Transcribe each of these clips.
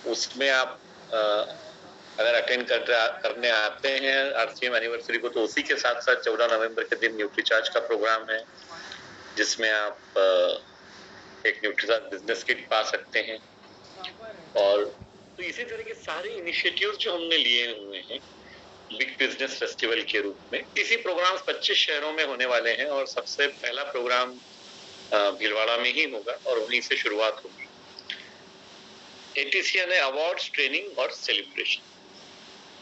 उसमें आप अगर अटेंड करने आते हैं आरसीएम एनिवर्सरी को, तो उसी के साथ साथ 14 नवंबर के दिन न्यूट्रीचार्ज का प्रोग्राम है, जिसमें आप एक न्यूट्रीचार्ज बिजनेस किट पा सकते हैं। और तो इसी तरह के सारे इनिशिएटिव जो हमने लिए हुए हैं बिग बिजनेस फेस्टिवल के रूप में, इसी प्रोग्राम 25 शहरों में होने वाले हैं और सबसे पहला प्रोग्राम भीलवाड़ा में ही होगा और वहीं से शुरुआत होगी। एटीसी ने अवार्ड्स, ट्रेनिंग और सेलिब्रेशन,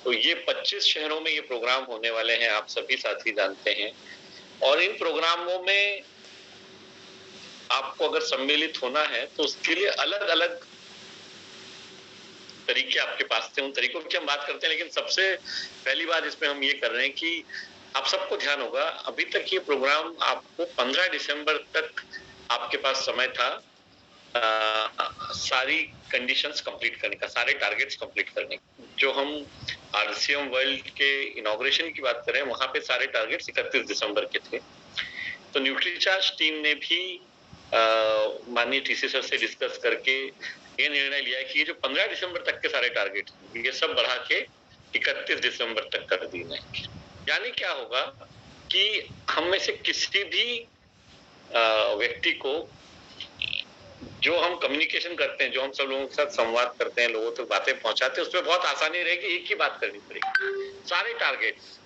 तो ये 25 शहरों में ये प्रोग्राम होने वाले हैं, आप सभी साथी जानते हैं। और इन प्रोग्रामों में आपको अगर सम्मिलित होना है तो उसके लिए अलग अलग तरीके आपके पास थे, उन तरीकों की हम बात करते हैं। लेकिन सबसे पहली बात इसमें हम ये कर रहे हैं कि आप सबको ध्यान होगा, अभी तक ये प्रोग्राम आपको 15 दिसंबर तक आपके पास समय था सारी कंडीशंस कंप्लीट करने का, सारे टारगेट्स कंप्लीट करने का। जो हम आरसीएम वर्ल्ड के इनॉग्रेशन की बात करें, वहां पे सारे टारगेट्स 31 दिसंबर के थे। तो न्यूट्रीचार्ज टीम ने भी माननीय टीसी सर से डिस्कस करके ये निर्णय लिया कि ये जो 15 दिसंबर तक के सारे टारगेट ये सब बढ़ा के 31 दिसंबर तक कर दी जाएंगे। यानी क्या होगा कि हम में से किसी भी व्यक्ति को जो हम कम्युनिकेशन करते हैं, जो हम सब लोगों के साथ संवाद करते हैं, लोगों तक बातें पहुंचाते हैं, उसमें बहुत आसानी रहेगी, एक ही बात करनी पड़ेगी। सारे टारगेट्स,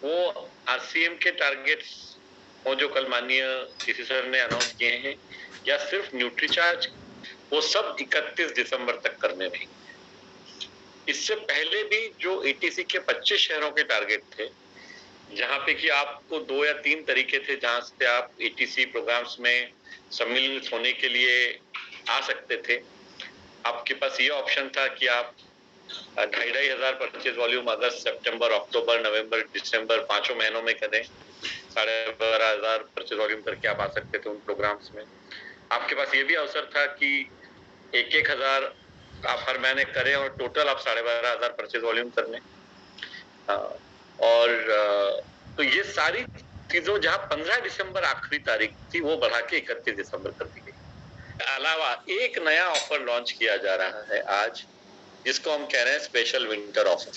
वो आरसीएम के टारगेट्स वो जो कल माननीय टीसी सर ने अनाउंस किए हैं, या सिर्फ न्यूट्रीचार्ज, वो सब 31 दिसंबर तक करने रहेंगे। इससे पहले भी जो एटीसी के 25 शहरों के टारगेट थे, जहां पे कि आपको 2 या 3 तरीके थे जहां से आप एटीसी प्रोग्राम्स में सम्मिलित होने के लिए आ सकते थे। आपके पास ये ऑप्शन था कि आप 2,500 परचेज वॉल्यूम अगस्त, सितंबर, अक्टूबर, नवंबर, दिसंबर 5 महीनों में करें, 12,500 परचेज वॉल्यूम करके आप आ सकते थे उन प्रोग्राम्स में। आपके पास ये भी अवसर था कि 1,000 आप हर महीने करें और टोटल आप 12,500 परचेज वॉल्यूम कर लें। और तो ये सारी चीजों जहां 15 दिसंबर आखिरी तारीख थी, वो बढ़ा के 31 दिसंबर कर दी गई। अलावा एक नया ऑफर लॉन्च किया जा रहा है आज, जिसको हम कह रहे हैं स्पेशल विंटर ऑफर।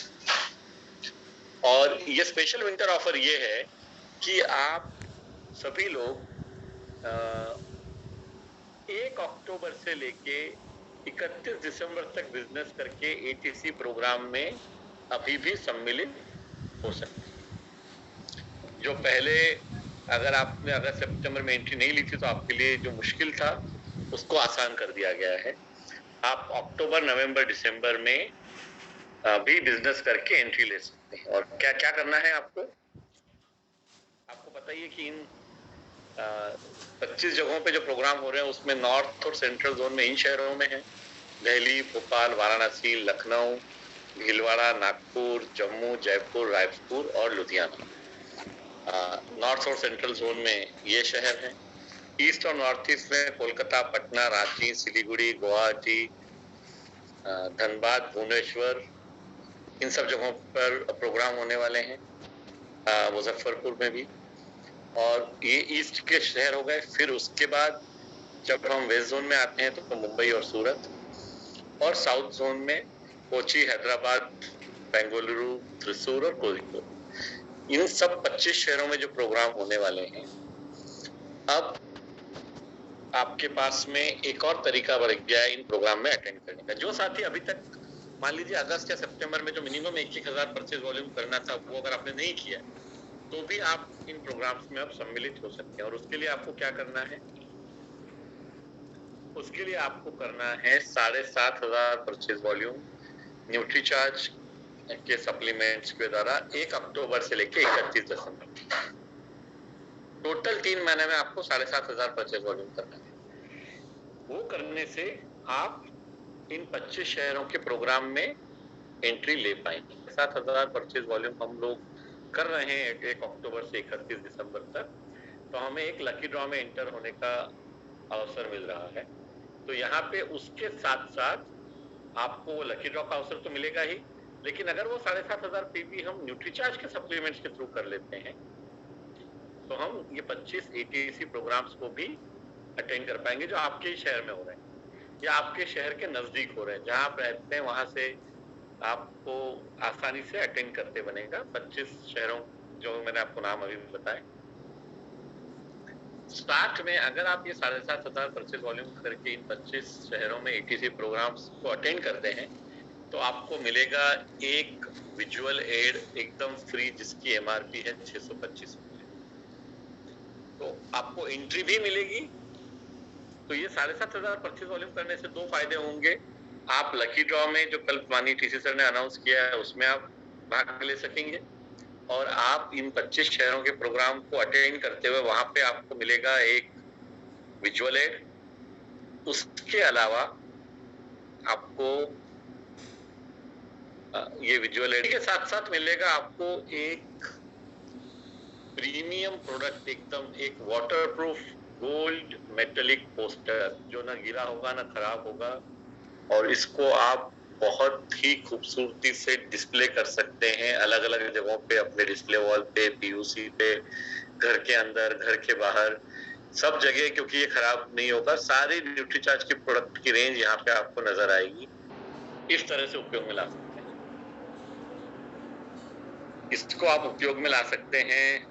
और ये स्पेशल विंटर ऑफर ये है कि आप सभी लोग 1 अक्टूबर से लेके 31 दिसंबर तक बिजनेस करके एटीसी प्रोग्राम में अभी भी सम्मिलित हो सकते हैं। जो पहले अगर आपने सितंबर में एंट्री नहीं ली थी, तो आपके लिए जो मुश्किल था उसको आसान कर दिया गया है। आप अक्टूबर, नवंबर, दिसंबर में भी बिजनेस करके एंट्री ले सकते हैं। और क्या क्या करना है आपको पता ही है कि इन 25 जगहों पे जो प्रोग्राम हो रहे हैं उसमें नॉर्थ और सेंट्रल जोन में इन शहरों में है दिल्ली, भोपाल, वाराणसी, लखनऊ, भीलवाड़ा, नागपुर, जम्मू, जयपुर, रायपुर और लुधियाना। नॉर्थ और सेंट्रल जोन में ये शहर हैं। ईस्ट और नॉर्थ ईस्ट में कोलकाता, पटना, रांची, सिलीगुड़ी, गुवाहाटी, धनबाद, भुवनेश्वर, इन सब जगहों पर प्रोग्राम होने वाले हैं। मुजफ्फरपुर में भी। और ये ईस्ट के शहर हो गए। फिर उसके बाद जब हम वेस्ट जोन में आते हैं तो मुंबई और सूरत, और साउथ जोन में कोची, हैदराबाद, बेंगलुरु, त्रिशूर और कोझिकोड। इन सब 25 शहरों में जो प्रोग्राम होने वाले हैं, अब आपके पास में एक और तरीका बढ़ गया है इन प्रोग्राम में अटेंड करने का। जो साथी अभी तक मान लीजिए अगस्त या सितंबर में जो मिनिमम 1,000 परचेज वॉल्यूम करना था, वो अगर आपने नहीं किया तो भी आप इन प्रोग्राम्स में अब सम्मिलित हो सकते हैं। और उसके लिए आपको क्या करना है? उसके लिए आपको करना है 7,500 परचेज वॉल्यूम न्यूट्रीचार्ज के सप्लीमेंट्स के द्वारा 1 अक्टूबर से लेकर 31 दिसंबर, टोटल 3 महीने में आपको 7,500 परचेज वॉल्यूम करना है। वो करने से आप इन 25 शहरों के प्रोग्राम में एंट्री ले पाएंगे। 7,000 परचेज वॉल्यूम हम लोग कर रहे हैं 1 अक्टूबर से 31 दिसंबर तक, तो हमें एक लकी ड्रॉ में एंटर होने का अवसर मिल रहा है। तो यहाँ पे उसके साथ साथ आपको वो लकी ड्रॉ का अवसर तो मिलेगा ही, लेकिन अगर वो 7,500 पीवी हम न्यूट्रीचार्ज के सप्लीमेंट्स के थ्रू कर लेते हैं, तो हम ये 25 एटीसी प्रोग्राम्स को भी अटेंड कर पाएंगे जो आपके ही शहर में हो रहे हैं। या आपके शहर के नजदीक हो रहे हैं, जहां आप रहते हैं वहां से आपको आसानी से अटेंड करते बनेगा। 25 शहरों जो मैंने आपको नाम अभी बताए। स्टार्ट में अगर आप ये 7,500 परचेज वॉल्यूम करके इन 25 शहरों में ETC प्रोग्राम्स को अटेंड करते हैं तो आपको मिलेगा एक विजुअल एड एकदम फ्री, जिसकी MRP है 625। तो आपको एंट्री भी मिलेगी। तो ये 7,500 परचेज वॉल्यूम करने से दो फायदे होंगे। आप लकी ड्रॉ में जो कल माननीय TC सर ने अनाउंस किया है उसमें आप भाग ले सकेंगे, और आप इन 25 शहरों के प्रोग्राम को अटेंड करते हुए वहां पे आपको मिलेगा एक विजुअल एड। उसके अलावा आपको ये विजुअल एड के साथ साथ मिलेगा आपको एक प्रीमियम प्रोडक्ट, एकदम एक वाटरप्रूफ गोल्ड मेटेलिक पोस्टर, जो ना गीला होगा ना खराब होगा, और इसको आप बहुत ही खूबसूरती से डिस्प्ले कर सकते हैं अलग अलग जगहों पे, अपने डिस्प्ले वॉल पे, POC पे, घर के अंदर, घर के बाहर, सब जगह, क्योंकि ये खराब नहीं होगा। सारी न्यूट्रीचार्ज की प्रोडक्ट की रेंज यहाँ पे आपको नजर आएगी। इस तरह से उपयोग में ला सकते हैं। इसको आप उपयोग में ला सकते हैं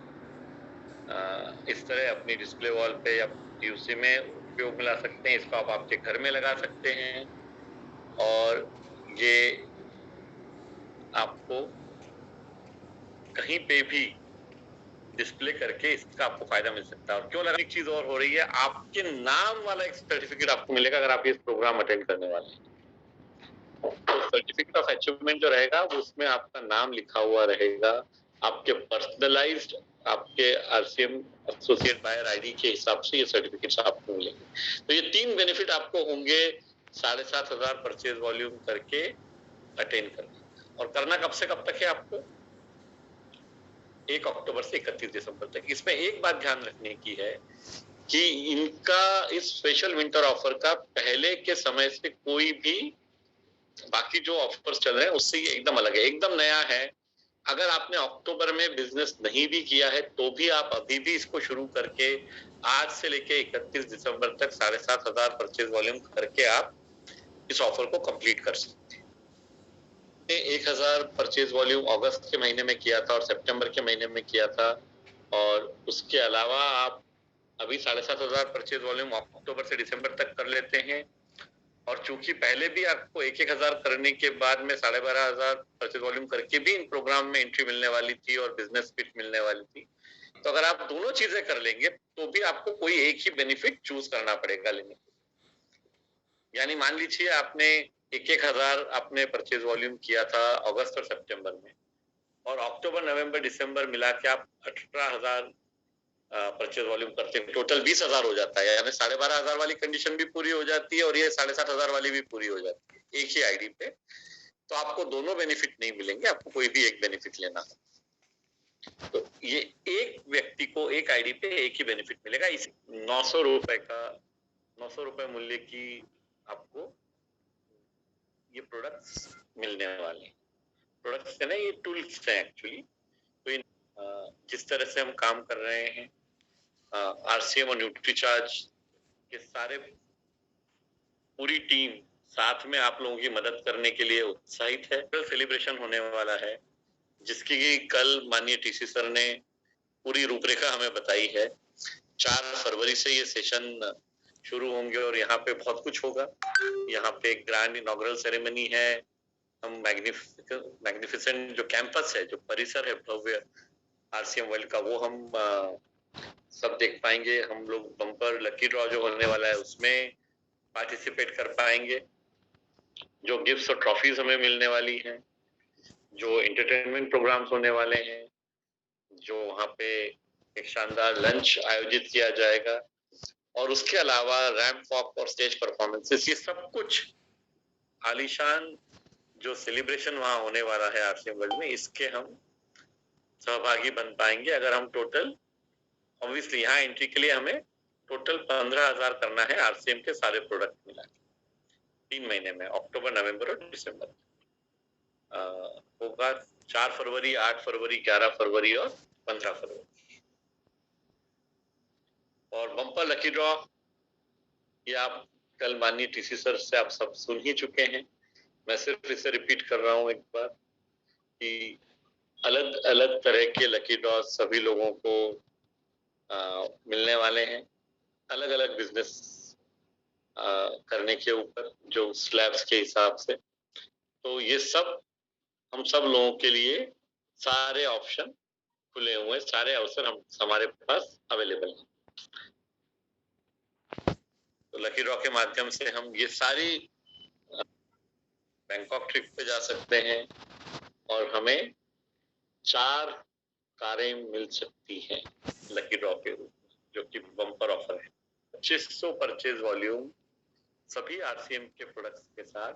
इस तरह अपनी डिस्प्ले वॉल पे या POC में उपयोग में ला सकते हैं। इसको आप आपके घर में लगा सकते हैं, और ये आपको कहीं पे भी डिस्प्ले करके इसका आपको फायदा मिल सकता है। और क्यों लगा, एक चीज और हो रही है, आपके नाम वाला एक सर्टिफिकेट आपको मिलेगा अगर आप ये प्रोग्राम अटेंड करने वाले हैं। तो सर्टिफिकेट ऑफ अचीवमेंट जो रहेगा वो उसमें आपका नाम लिखा हुआ रहेगा, आपके पर्सनलाइज्ड, आपके RCM एसोसिएट बायर ID के हिसाब से ये सर्टिफिकेट्स आपको मिलेंगे। तो ये 3 बेनिफिट आपको होंगे 7,500 परचेज वॉल्यूम करके अटेंड करने। और करना कब से कब तक है आपको? 1 अक्टूबर से 31 दिसंबर तक। इसमें एक बात ध्यान रखने की है कि इनका इस स्पेशल विंटर ऑफर का पहले के समय से कोई भी बाकी जो ऑफर्स चल रहे हैं उससे ये एकदम अलग है, एकदम नया है। अगर आपने अक्टूबर में बिजनेस नहीं भी किया है तो भी आप अभी भी इसको शुरू करके आज से लेके 31 दिसंबर तक 7,500 परचेज वॉल्यूम करके आप इस ऑफर को कंप्लीट कर सकते हैं। 1,000 परचेज वॉल्यूम अगस्त के महीने में किया था और सितंबर के महीने में किया था, और उसके अलावा आप अभी 7,500 परचेज वॉल्यूम अक्टूबर से दिसंबर तक कर लेते हैं। और चूंकि पहले भी आपको 1,000 करने के बाद में 12,500 परचेज वॉल्यूम करके भी इन प्रोग्राम में एंट्री मिलने वाली थी और बिजनेस किट मिलने वाली थी, तो अगर आप दोनों चीजें कर लेंगे तो भी आपको कोई एक ही बेनिफिट चूज करना पड़ेगा लेने। यानी मान लीजिए आपने 1,000 आपने परचेज वॉल्यूम किया था अगस्त और सितंबर में, और अक्टूबर नवंबर दिसंबर मिला के आप 18,000 परचेज वॉल्यूम करते हैं, टोटल 20,000 हो जाता है। यानी 12,500 वाली कंडीशन भी पूरी हो जाती है और ये 7,500 वाली भी पूरी हो जाती है एक ही ID पे। तो आपको दोनों बेनिफिट नहीं मिलेंगे, आपको कोई भी एक बेनिफिट लेना है। तो ये एक व्यक्ति को एक ID पे एक ही बेनिफिट मिलेगा। इस 900 रुपए का 900 रुपए मूल्य की आपको ये प्रोडक्ट्स मिलने वाले हैं। प्रोडक्ट्स है ना, ये टूल्स हैं एक्चुअली। तो जिस तरह से हम काम कर रहे हैं RCM और न्यूट्रीचार्ज के सारे पूरी टीम साथ में आप लोगों की मदद करने के लिए उत्साहित है। कल सेलिब्रेशन होने वाला है जिसकी कल माननीय TC सर ने पूरी रूपरेखा हमें बताई है। 4 फरवरी से ये सेशन शुरू होंगे और यहाँ पे बहुत कुछ होगा। यहाँ पे ग्रैंड इनॉग्रल सेरेमनी है। हम मैग्निफिसेंट जो कैंपस है, जो परिसर है भव्य RCM वर्ल्ड का, वो हम सब देख पाएंगे। हम लोग बम्पर लकी ड्रॉ जो होने वाला है उसमें पार्टिसिपेट कर पाएंगे। जो गिफ्ट्स और ट्रॉफीज हमें मिलने वाली हैं, जो एंटरटेनमेंट प्रोग्राम्स होने वाले हैं, जो वहाँ पे एक शानदार लंच आयोजित किया जाएगा, और उसके अलावा रैंप वॉक और स्टेज परफॉर्मेंसेस, ये सब कुछ आलीशान जो सेलिब्रेशन वहाँ होने वाला है RCM वर्ल्ड में, इसके हम सहभागी बन पाएंगे अगर हम टोटल, ऑब्वियसली यहाँ एंट्री के लिए हमें टोटल 15,000 करना है RCM के सारे प्रोडक्ट मिला के 3 महीने में, अक्टूबर नवंबर और दिसंबर होगा। 4 फरवरी, 8 फरवरी, 11 फरवरी और 15 फरवरी। और बम्पर लकी ड्रॉ ये आप कल माननीय टीसी सर से आप सब सुन ही चुके हैं, मैं सिर्फ इसे रिपीट कर रहा हूँ एक बार कि अलग अलग तरह के लकी ड्रॉ सभी लोगों को मिलने वाले हैं, अलग अलग बिजनेस करने के ऊपर जो स्लैब्स के हिसाब से। तो ये सब हम सब लोगों के लिए सारे ऑप्शन खुले हुए, सारे अवसर हमारे पास अवेलेबल हैं। तो लकी ड्रॉ के माध्यम से हम ये सारी बैंकॉक ट्रिप पे जा सकते हैं और हमें 4 कारें मिल सकती हैं लकी ड्रॉ के रूप में, जो कि बम्पर ऑफर है। 2500 परचेज वॉल्यूम सभी आरसीएम के प्रोडक्ट्स के साथ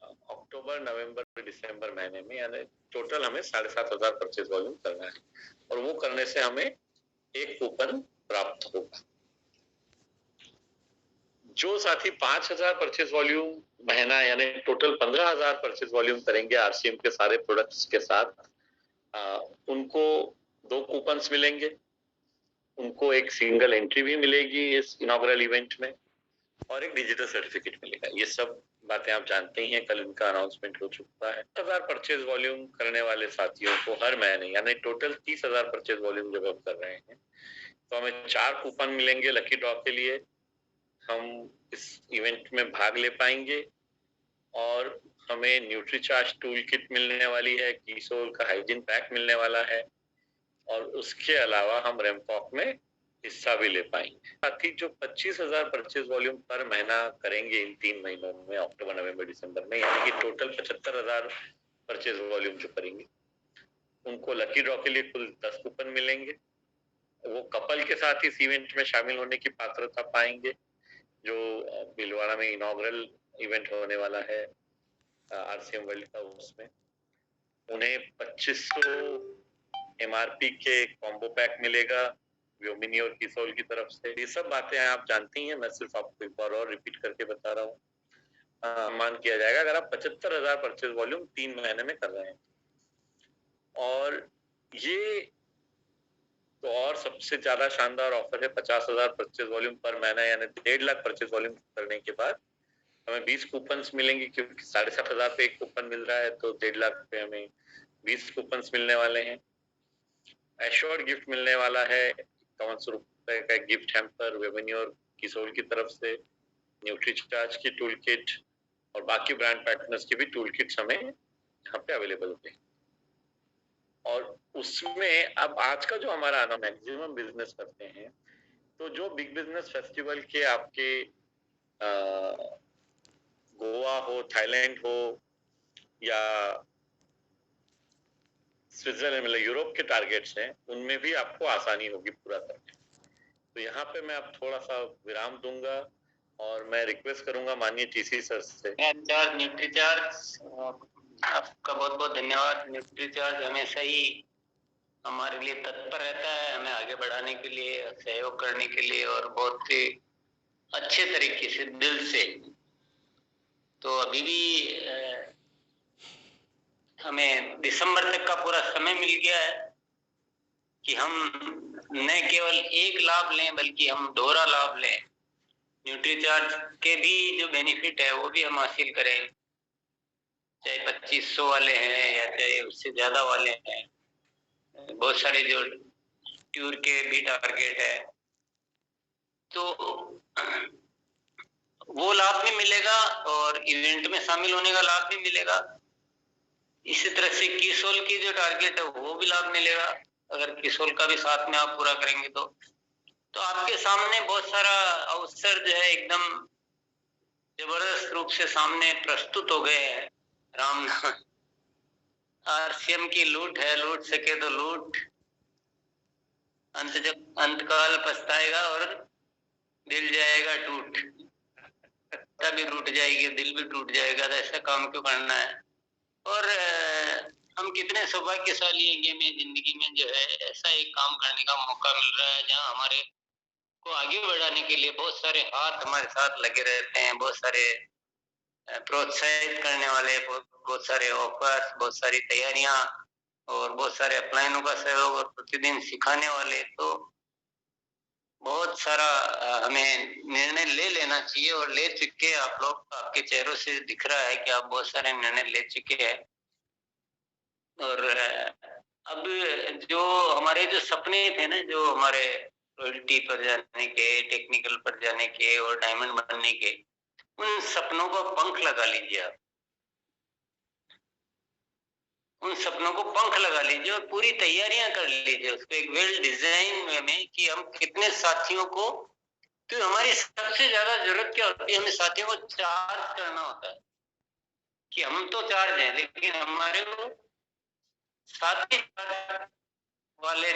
अक्टूबर, नवंबर, दिसंबर महीने में, यानी टोटल हमें 7,500 परचेज वॉल्यूम करना है और वो करने से हमें एक कूपन प्राप्त होगा। जो साथी 5,000 परचेज वॉल्यूम महीना यानी टोटल 15,000 परचेज वॉल्यूम करेंगे आरसीएम के सारे प्रोडक्ट्स के साथ, उनको 2 कूपन्स मिलेंगे, उनको एक सिंगल एंट्री भी मिलेगी इस इनॉग्रल इवेंट में और एक डिजिटल सर्टिफिकेट मिलेगा। ये सब बातें आप जानते ही हैं, कल इनका अनाउंसमेंट हो चुका है। 10,000 परचेज वॉल्यूम करने वाले साथियों को हर महीने यानी टोटल 30,000 परचेज वॉल्यूम जब हम कर रहे हैं तो हमें 4 कूपन मिलेंगे लकी ड्रॉ के लिए। हम इस इवेंट में भाग ले पाएंगे और हमें न्यूट्रीचार्ज टूल किट मिलने वाली है, कीसोल का हाइजीन पैक मिलने वाला है और उसके अलावा हम रैमपॉक में हिस्सा भी ले पाएंगे। साथ ही जो 25,000 परचेज वॉल्यूम पर महीना करेंगे इन 3 महीनों में, अक्टूबर, नवंबर, दिसंबर में, यानी कि टोटल 75,000 परचेज वॉल्यूम जो करेंगे, उनको लकी ड्रॉ के लिए कुल 10 कूपन मिलेंगे। वो कपल के साथ इस इवेंट में शामिल होने की पात्रता पाएंगे जो भीलवाड़ा में इनॉग्रल इवेंट होने वाला है आरसीएम वर्ल्ड का। उसमें उन्हें 2500 एमआरपी के कॉम्बो पैक मिलेगा व्योमिनी और किसोल की तरफ से। ये सब बातें आप जानती हैं, मैं सिर्फ आपको एक बार और रिपीट करके बता रहा हूँ। मान किया जाएगा अगर आप 75,000 परचेज वॉल्यूम 3 महीने में कर रहे हैं और ये तो और सबसे ज्यादा शानदार ऑफर है 50,000 परचेज वॉल्यूम पर महीना यानी 1.5 लाख परचेज वॉल्यूम करने के बाद हमें 20 कूपन्स मिलेंगे, क्योंकि 7,500 पे एक कूपन मिल रहा है तो 1.5 लाख पे हमें 20 कूपन्स मिलने वाले हैं। एश्योर्ड गिफ्ट मिलने वाला है 5100 रुपए का गिफ्ट हैम्पर वेबनी और किसोल की तरफ से, न्यूट्रीचार्ज की टूल किट और बाकी ब्रांड पार्टनर्स की भी टूल किट्स हमें यहाँ पे अवेलेबल होते हैं। और उसमें अब आज का जो हमारा आना मैक्सिमम बिजनेस करते हैं, तो जो बिग बिजनेस फेस्टिवल के आपके गोवा हो, थाईलैंड हो या स्विट्जरलैंड मतलब यूरोप के टारगेट्स हैं, उनमें भी आपको आसानी होगी पूरा करने। तो यहाँ पे मैं अब थोड़ा सा विराम दूंगा और मैं रिक्वेस्ट करूंगा माननीय टीसी सर से। न्यूट्रीचार्ज आपका बहुत बहुत धन्यवाद। न्यूट्रीचार्ज हमेशा ही हमारे लिए तत्पर रहता है, हमें आगे बढ़ाने के लिए, सहयोग करने के लिए और बहुत ही अच्छे तरीके से दिल से। तो अभी भी हमें दिसंबर तक का पूरा समय मिल गया है कि हम न केवल एक लाभ लें बल्कि हम दोहरा लाभ लें। न्यूट्रीचार्ज के भी जो बेनिफिट है वो भी हम हासिल करें, चाहे 2500 वाले हैं या चाहे उससे ज्यादा वाले हैं। बहुत सारे जो टूर के भी टारगेट है तो वो लाभ भी मिलेगा और इवेंट में शामिल होने का लाभ भी मिलेगा। इसी तरह से किसोल की जो टारगेट है वो भी लाभ मिलेगा अगर किसोल का भी साथ में आप पूरा करेंगे तो आपके सामने बहुत सारा अवसर जो है एकदम जबरदस्त रूप से सामने प्रस्तुत हो गए हैं। राम आरसीएम की लूट है, लूट सके तो लूट, अंतकाल पछताएगा और दिल जाएगा टूट, भी टूट जाएगी, दिल भी टूट जाएगा, तो ऐसा काम क्यों करना है। और हम कितने सौभाग्यशाली हैं कि हमें जिंदगी में जो है ऐसा एक काम करने का मौका मिल रहा है जहां हमारे को आगे बढ़ाने के लिए बहुत सारे हाथ हमारे साथ लगे रहते हैं, बहुत सारे प्रोत्साहित करने वाले, बहुत सारे ऑफर्स, बहुत सारी तैयारियां और बहुत सारे अपलाइनों का सहयोग और प्रतिदिन सिखाने वाले। तो बहुत सारा हमें निर्णय ले लेना चाहिए और ले चुके आप लोग। आपके चेहरों से दिख रहा है कि आप बहुत सारे निर्णय ले चुके हैं। और अब जो हमारे जो सपने थे ना, जो हमारे रॉयल्टी पर जाने के, टेक्निकल पर जाने के और डायमंड बनने के, उन सपनों को पंख लगा लीजिए आप। उन सपनों को पंख लगा लीजिए और पूरी तैयारियां कर लीजिए उसको एक वेल डिजाइन वे में कि हम कितने साथियों को, तो हमारी सबसे ज्यादा जरूरत क्या होती है, हमें साथियों को चार्ज करना होता है कि हम तो चार्ज हैं लेकिन हमारे को साथी वाले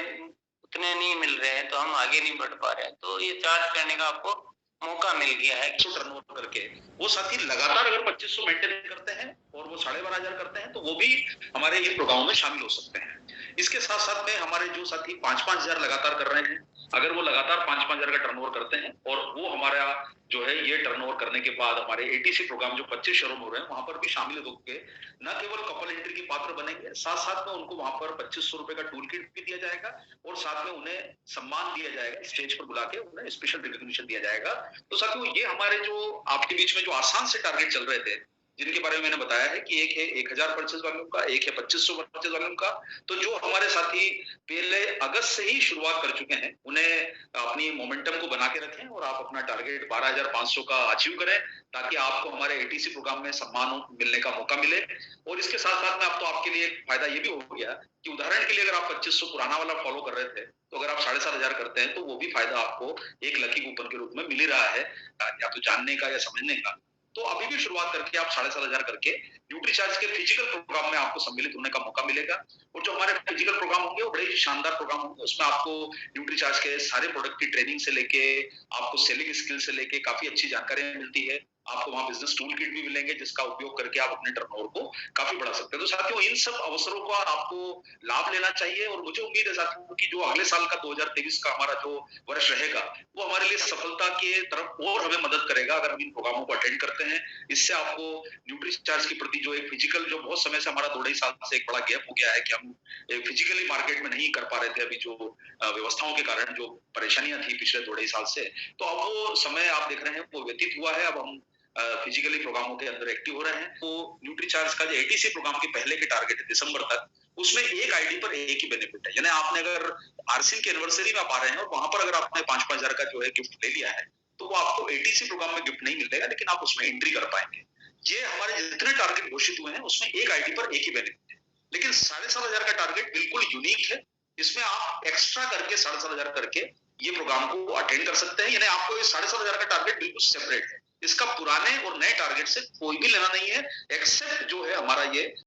उतने नहीं मिल रहे हैं, तो हम आगे नहीं बढ़ पा रहे हैं। तो ये चार्ज करने का आपको मौका मिल गया है कि टर्नओवर करके वो साथी लगातार अगर 2500 मेंटेन करते हैं और वो 12,500 करते हैं तो वो भी हमारे ये प्रोग्राम में शामिल हो सकते हैं। इसके साथ साथ में हमारे जो साथी 5-5 हजार लगातार कर रहे हैं, अगर वो लगातार 5-5 हजार का टर्नओवर करते हैं और वो हमारा जो है ये टर्नओवर करने के बाद हमारे एटीसी प्रोग्राम जो 25 शहरों में हो रहे हैं वहां पर भी शामिल होकर न केवल कपल एंट्री के पात्र बनेंगे, साथ साथ में उनको वहां पर 2500 रुपए का टूल किट भी दिया जाएगा और साथ में उन्हें सम्मान दिया जाएगा, स्टेज पर बुला के उन्हें स्पेशल रिकॉग्निशन दिया जाएगा। तो साथियों ये हमारे जो आपके बीच में जो आसान से टारगेट चल रहे थे, जिनके बारे में मैंने बताया है कि एक है 1000 परचेज वॉल्यूम का, एक है 2500 परचेज वॉल्यूम का, तो जो हमारे साथी पहले अगस्त से ही शुरुआत कर चुके हैं उन्हें अपनी मोमेंटम को बना के रखें और आप अपना टारगेट 12,500 का अचीव करें ताकि आपको हमारे एटीसी प्रोग्राम में सम्मान मिलने का मौका मिले। और इसके साथ साथ में अब तो आपके लिए फायदा ये भी हो गया कि उदाहरण के लिए अगर आप 2500 पुराना वाला फॉलो कर रहे थे तो अगर आप 7,500 करते हैं तो वो भी फायदा आपको एक लकी कूपन के रूप में मिल ही रहा है, या तो जानने का या समझने का। तो अभी भी शुरुआत करके आप 7,500 करके न्यूट्रीचार्ज के फिजिकल प्रोग्राम में आपको सम्मिलित होने का मौका मिलेगा। और जो हमारे फिजिकल प्रोग्राम होंगे वो बड़े ही शानदार प्रोग्राम होंगे, उसमें आपको न्यूट्रीचार्ज के सारे प्रोडक्ट की ट्रेनिंग से लेके आपको सेलिंग स्किल से लेके काफी अच्छी जानकारी मिलती है। आपको वहां बिजनेस टूल किट भी मिलेंगे जिसका उपयोग करके आप अपने टर्नओवर को काफी बढ़ा सकते हैं। तो साथियों इन सब अवसरों का आपको लाभ लेना चाहिए और मुझे उम्मीद है साथियों कि जो अगले साल का 2023 का हमारा जो वर्ष रहेगा वो हमारे लिए सफलता के तरफ और हमें मदद करेगा अगर हम इन प्रोग्रामों को अटेंड करते हैं। इससे आपको न्यूट्रीचार्ज के प्रति जो एक फिजिकल, जो बहुत समय से हमारा 2.5 साल से एक बड़ा गैप हो गया है कि हम फिजिकली मार्केट में नहीं कर पा रहे थे, अभी जो व्यवस्थाओं के कारण जो परेशानियां थी पिछले 2.5 साल से, तो अब वो समय आप देख रहे हैं वो व्यतीत हुआ है। अब हम फिजिकली प्रोग्रामों के अंदर एक्टिव हो रहे हैं। तो न्यूट्रीचार्ज का जो एटीसी प्रोग्राम के पहले के टारगेट है दिसंबर तक, उसमें एक आईडी पर एक ही बेनिफिट है। यानी आपने अगर आरसीएल की एनिवर्सरी में आप आ रहे हैं और वहां पर अगर आपने 5-5 हजार का जो है गिफ्ट ले लिया है तो वो आपको एटीसी प्रोग्राम में गिफ्ट नहीं मिलेगा, लेकिन आप उसमें एंट्री कर पाएंगे। ये हमारे जितने टारगेट घोषित हुए हैं उसमें एक आईडी पर एक ही बेनिफिट है, लेकिन 7,500 का टारगेट बिल्कुल यूनिक है। इसमें आप एक्स्ट्रा करके 7,500 करके ये प्रोग्राम को अटेंड कर सकते हैं। यानी आपको ये 7,500 का टारगेट बिल्कुल सेपरेट है, इसका पुराने और नए टारगेट से कोई भी लेना नहीं है, एक्सेप्ट जो है हमारा ये